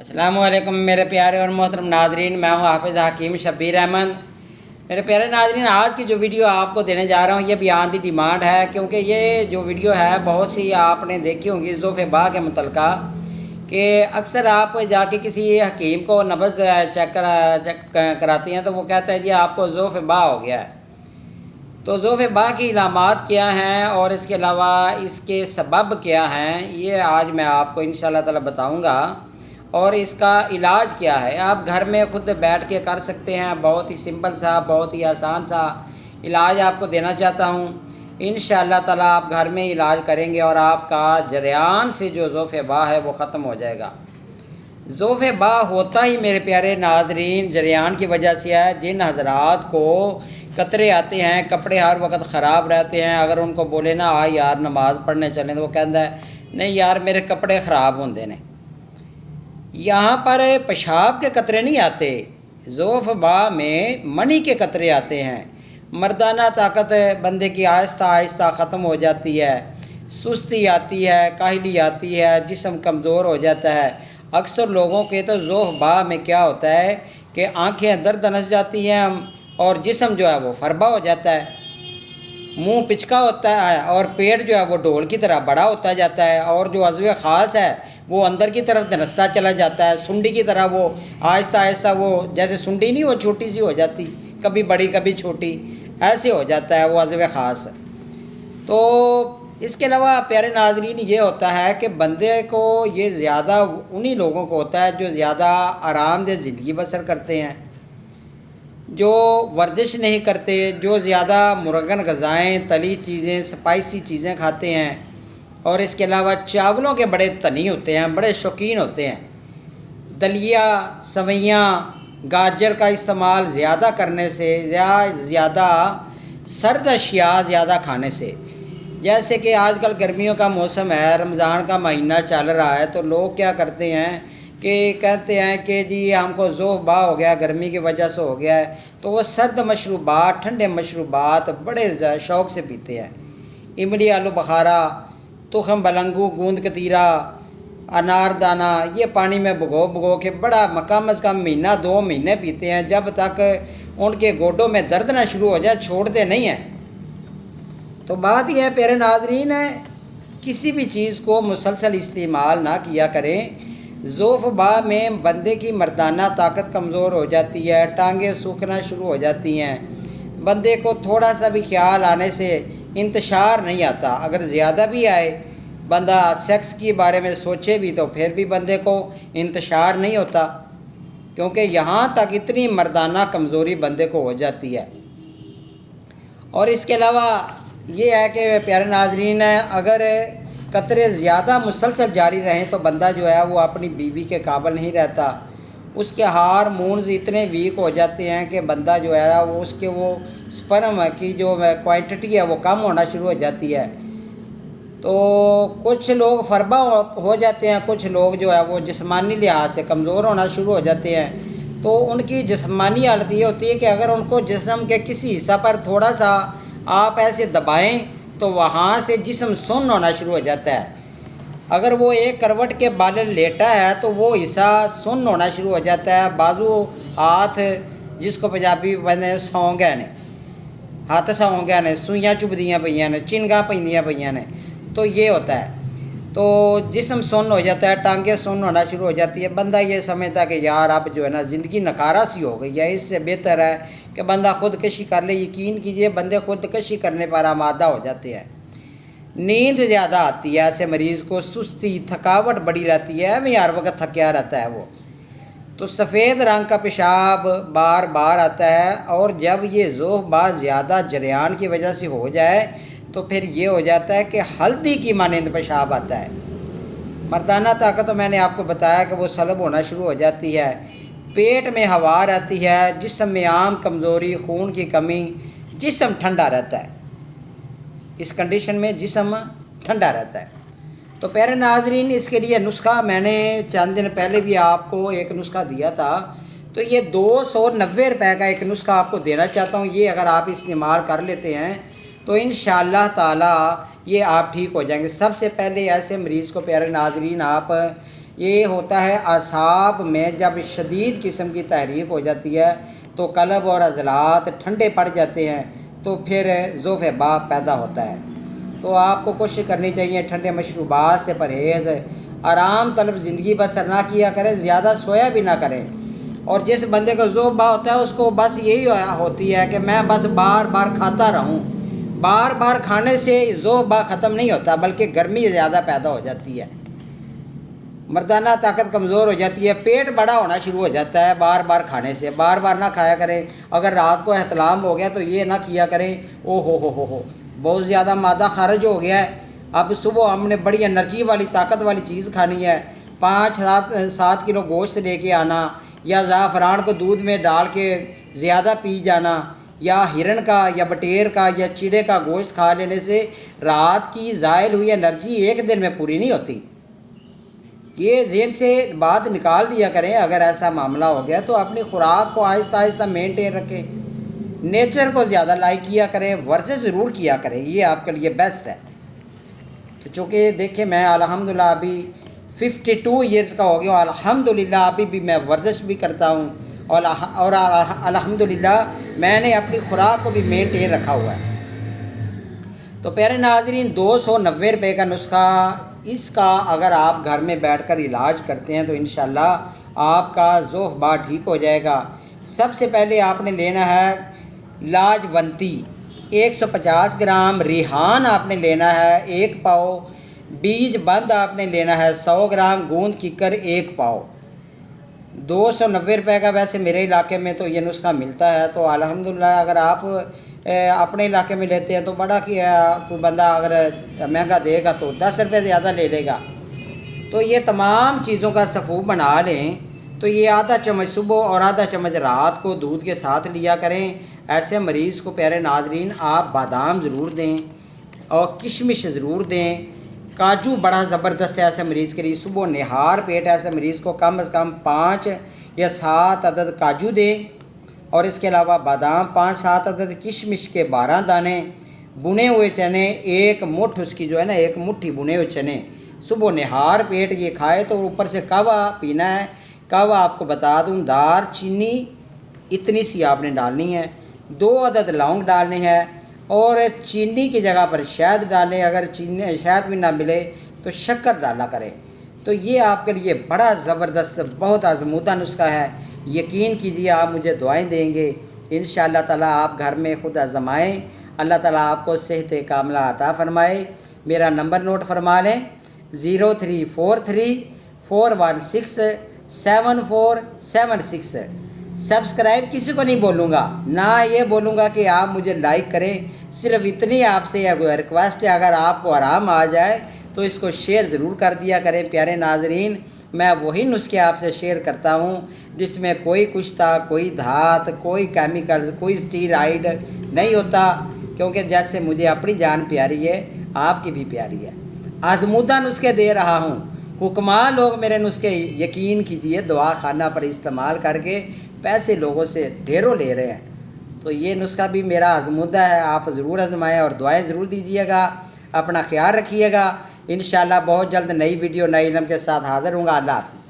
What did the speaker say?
अस्सलाम वालेकुम मेरे प्यारे और मोहतरम नाजरीन, मैं हूँ हाफिज़ हकीम शब्बीर अहमद। मेरे प्यारे नाजरीन, आज की जो वीडियो आपको देने जा रहा हूँ ये बियॉन्ड दी डिमांड है, क्योंकि ये जो वीडियो है बहुत सी आपने देखी होंगी ज़ोफ़े बा के मुतल्लिक़ा कि अक्सर आप जाके किसी हकीम को नब्ज़ चेक कराती हैं तो वो कहता है जी आपको ज़ोफ़े बा हो गया है। तो ज़ोफ़े बा की इलामात क्या हैं और इसके अलावा इसके सबब क्या हैं, ये आज मैं आपको इंशाअल्लाह ताला बताऊँगा। और इसका इलाज क्या है, आप घर में ख़ुद बैठ के कर सकते हैं। बहुत ही सिंपल सा, बहुत ही आसान सा इलाज आपको देना चाहता हूँ। इंशाअल्लाह ताला आप घर में इलाज करेंगे और आपका जरियान से जो ज़ोफ़े बा है वो ख़त्म हो जाएगा। ज़ोफ़े बा होता ही मेरे प्यारे नाज़रीन जरियान की वजह से है। जिन हज़रात को कतरे आते हैं, कपड़े हर वक्त ख़राब रहते हैं, अगर उनको बोले ना आ यार नमाज़ पढ़ने चलें तो वो कहता है नहीं यार मेरे कपड़े ख़राब होंदे ने। यहाँ पर पेशाब के कतरे नहीं आते, ज़ोफ़ बा में मनी के कतरे आते हैं। मर्दाना ताकत बंदे की आहिस्ता आहिस्ता ख़त्म हो जाती है, सुस्ती आती है, काहली आती है, जिस्म कमज़ोर हो जाता है। अक्सर लोगों के तो ज़ोफ़ बा में क्या होता है कि आँखें दर्द नस जाती हैं और जिस्म जो है वो फरबा हो जाता है, मुँह पिचका होता है और पेट जो है वो ढोल की तरह बड़ा होता जाता है और जो अज़्वे ख़ास है वो अंदर की तरफ धनसता चला जाता है। सुंडी की तरह वो आहिस्ता आहिस्ता वो जैसे सुंडी नहीं वो छोटी सी हो जाती, कभी बड़ी कभी छोटी, ऐसे हो जाता है वो अज़्वे ख़ास। तो इसके अलावा प्यारे नाज़रीन ये होता है कि बंदे को ये ज़्यादा उन्हीं लोगों को होता है जो ज़्यादा आरामदेह ज़िंदगी बसर करते हैं, जो वर्जिश नहीं करते, जो ज़्यादा मुरगन ग़ज़ाएँ, तली चीज़ें, स्पाइसी चीज़ें खाते हैं और इसके अलावा चावलों के बड़े धनी होते हैं, बड़े शौकीन होते हैं। दलिया, सवैयाँ, गाजर का इस्तेमाल ज़्यादा करने से या ज़्यादा सर्द अशिया ज़्यादा खाने से, जैसे कि आजकल गर्मियों का मौसम है, रमज़ान का महीना चल रहा है, तो लोग क्या करते हैं कि कहते हैं कि जी हमको ज़ोफ़ बा हो गया, गर्मी की वजह से हो गया है, तो वो सर्द मशरूबात, ठंडे मशरूबात बड़े शौक़ से पीते हैं। इमली, आलू बुखारा, तुखम बलंगू, गूंद कतीरा, अनारदाना, ये पानी में भिगो के बड़ा कम अज़ कम महीना 2 महीने पीते हैं, जब तक उनके गोडों में दर्द ना शुरू हो जाए, छोड़ते नहीं हैं। तो बात यह है प्यारे नाज़रीन, किसी भी चीज़ को मुसलसल इस्तेमाल ना किया करें। ज़ोफ़ बा में बंदे की मर्दाना ताकत कमज़ोर हो जाती है, टांगें सूखना शुरू हो जाती हैं, बंदे को थोड़ा सा भी ख्याल आने से इंतशार नहीं आता। अगर ज़्यादा भी आए, बंदा सेक्स के बारे में सोचे भी तो फिर भी बंदे को इंतशार नहीं होता, क्योंकि यहाँ तक इतनी मर्दाना कमज़ोरी बंदे को हो जाती है। और इसके अलावा ये है कि प्यारे नाज़रीन, अगर कतरे ज़्यादा मुसलसल जारी रहें तो बंदा जो है वो अपनी बीवी के काबिल नहीं रहता। उसके हार्मोन्स इतने वीक हो जाते हैं कि बंदा जो है वो उसके वो स्पर्म की जो क्वांटिटी है वो कम होना शुरू हो जाती है। तो कुछ लोग फरबा हो जाते हैं, कुछ लोग जो है वो जिस्मानी लिहाज से कमज़ोर होना शुरू हो जाते हैं। तो उनकी जिस्मानी हालत ये होती है कि अगर उनको जिस्म के किसी हिस्सा पर थोड़ा सा आप ऐसे दबाएं तो वहाँ से जिस्म सुन्न होना शुरू हो जाता है। अगर वो एक करवट के बाल लेटा है तो वो हिस्सा सुन्न होना शुरू हो जाता है। बाजू, हाथ, जिसको पंजाबी बंदे सौ गए ने, हाथ सौ गए ने, सुइयाँ चुभदियाँ पईयां ने, चिनगा पैंदियां पईयां ने, तो ये होता है। तो जिस्म सुन्न हो जाता है, टांगें सुन्न होना शुरू हो जाती है। बंदा ये समझता है कि यार अब जो है ना ज़िंदगी नकारा सी हो गई है, इससे बेहतर है कि बंदा ख़ुदकशी कर ले। यकीन कीजिए बंदे ख़ुदकशी करने पर आमादा हो जाते हैं। नींद ज़्यादा आती है ऐसे मरीज़ को, सुस्ती, थकावट बड़ी रहती है, वह हर वक्त थका रहता है वो। तो सफ़ेद रंग का पेशाब बार बार आता है और जब ये ज़ोफ़ बा ज़्यादा जरियान की वजह से हो जाए तो फिर ये हो जाता है कि हल्दी की मानंद पेशाब आता है। मर्दाना ताकत तो मैंने आपको बताया कि वो सलब होना शुरू हो जाती है, पेट में हवा रहती है, जिस्म में आम कमज़ोरी, खून की कमी, जिस्म ठंडा रहता है। इस कंडीशन में जिस्म ठंडा रहता है। तो प्यारे नाज़रीन, इसके लिए नुस्खा मैंने चंद दिन पहले भी आपको एक नुस्खा दिया था, तो ये 290 रुपये का एक नुस्खा आपको देना चाहता हूँ। ये अगर आप इस्तेमाल कर लेते हैं तो इंशाअल्लाह ताला ये आप ठीक हो जाएंगे। सबसे पहले ऐसे मरीज़ को प्यारे नाज़रीन आप ये होता है असाब में जब शदीद किस्म की तहरीक हो जाती है तो कल्ब और अज़लात ठंडे पड़ जाते हैं, तो फिर ज़ोफ़ बाप पैदा होता है। तो आपको कोशिश करनी चाहिए ठंडे मशरूबात से परहेज़, आराम तलब ज़िंदगी बसर ना किया करें, ज़्यादा सोया भी ना करें। और जिस बंदे को ज़ोफ़ बा होता है उसको बस यही होती है कि मैं बस बार बार खाता रहूं। बार बार खाने से ज़ोफ़ बा ख़त्म नहीं होता, बल्कि गर्मी ज़्यादा पैदा हो जाती है, मर्दाना ताकत कमज़ोर हो जाती है, पेट बड़ा होना शुरू हो जाता है बार बार खाने से। बार बार ना खाया करें। अगर रात को एहतलाम हो गया तो ये ना किया करें, ओ हो बहुत ज़्यादा मादा खारिज हो गया है, अब सुबह हमने बड़ी एनर्जी वाली ताकत वाली चीज़ खानी है, 5-7 किलो गोश्त लेके आना, या ज़ाफ़रान को दूध में डाल के ज़्यादा पी जाना, या हिरन का या बटेर का या चिड़े का गोश्त खा लेने से रात की ज़ायल हुई एनर्जी एक दिन में पूरी नहीं होती। ये ज़हन से बात निकाल दिया करें। अगर ऐसा मामला हो गया तो अपनी खुराक को आहिस्ता आहिस्ता मेंटेन रखें, नेचर को ज़्यादा लाइक किया करें, वर्जिश ज़रूर किया करें, ये आपके लिए बेस्ट है। तो चूँकि देखिए मैं अल्हम्दुलिल्लाह अभी 52 ईयर्स का हो गया, अल्हम्दुलिल्लाह अभी भी मैं वर्जिश भी करता हूँ और अल्हम्दुलिल्लाह मैंने अपनी खुराक को भी मेंटेन रखा हुआ है। तो प्यारे नाज़रीन, 290 रुपये का नुस्खा, इसका अगर आप घर में बैठकर इलाज करते हैं तो इंशाल्लाह आपका ज़ोफ़ बा ठीक हो जाएगा। सबसे पहले आपने लेना है लाजवंती 150 ग्राम, रिहान आपने लेना है 1 पाव, बीज बंद आपने लेना है 100 ग्राम, गूंद किकर 1 पाव। 290 रुपये का वैसे मेरे इलाके में तो ये नुस्खा मिलता है। तो अल्हम्दुलिल्लाह अगर आप अपने इलाके में लेते हैं तो बड़ा कि कोई बंदा अगर महंगा देगा तो 10 रुपये ज़्यादा ले लेगा। तो ये तमाम चीज़ों का सफ़ू बना लें। तो ये आधा चम्मच सुबह और आधा चम्मच रात को दूध के साथ लिया करें। ऐसे मरीज़ को प्यारे नाज़रीन आप बादाम ज़रूर दें और किशमिश ज़रूर दें। काजू बड़ा ज़बरदस्त है ऐसे मरीज़ के लिए। सुबह निहार पेट ऐसे मरीज़ को कम से कम 5 या 7 अदद काजू दें, और इसके अलावा बादाम 5-7 अदद, किशमिश के 12 दाने, बुने हुए चने 1 मुट्ठ, उसकी जो है ना 1 मुट्ठी बुने हुए चने सुबह निहार पेट ये खाए। तो ऊपर से कहवा पीना है। कहवा आपको बता दूँ, दार चीनी इतनी सी आपने डालनी है, 2 अदद लौंग डालने हैं, और चीनी की जगह पर शहद डालें। अगर चीनी शहद भी ना मिले तो शक्कर डाला करें। तो ये आपके लिए बड़ा ज़बरदस्त बहुत आज़मूदा नुस्खा है। यकीन कीजिए आप मुझे दुआएं देंगे, इंशाअल्लाह ताला आप घर में खुद आज़माएँ। अल्लाह ताला आपको सेहत कामिला अता फ़रमाए। मेरा नंबर नोट फरमा लें, 0343416747 सब्सक्राइब किसी को नहीं बोलूँगा, ना ये बोलूँगा कि आप मुझे लाइक करें। सिर्फ इतनी आपसे रिक्वेस्ट है, अगर आपको आराम आ जाए तो इसको शेयर ज़रूर कर दिया करें। प्यारे नाजरीन, मैं वही नुस्खे आपसे शेयर करता हूँ जिसमें कोई कुश्ता, कोई धात, कोई केमिकल, कोई स्टीराइड नहीं होता, क्योंकि जैसे मुझे अपनी जान प्यारी है आपकी भी प्यारी है। आज़मूदा नुस्खे दे रहा हूँ। हुक्मा लोग मेरे नुस्खे यकीन कीजिए दवा खाना पर इस्तेमाल करके पैसे लोगों से ढेरों ले रहे हैं। तो ये नुस्खा भी मेरा आज़मूदा है, आप ज़रूर आजमाएं और दुआएं ज़रूर दीजिएगा। अपना ख्याल रखिएगा। इंशाअल्लाह बहुत जल्द नई वीडियो नए इल्म के साथ हाज़िर हूँगा। अल्लाह हाफ़िज़।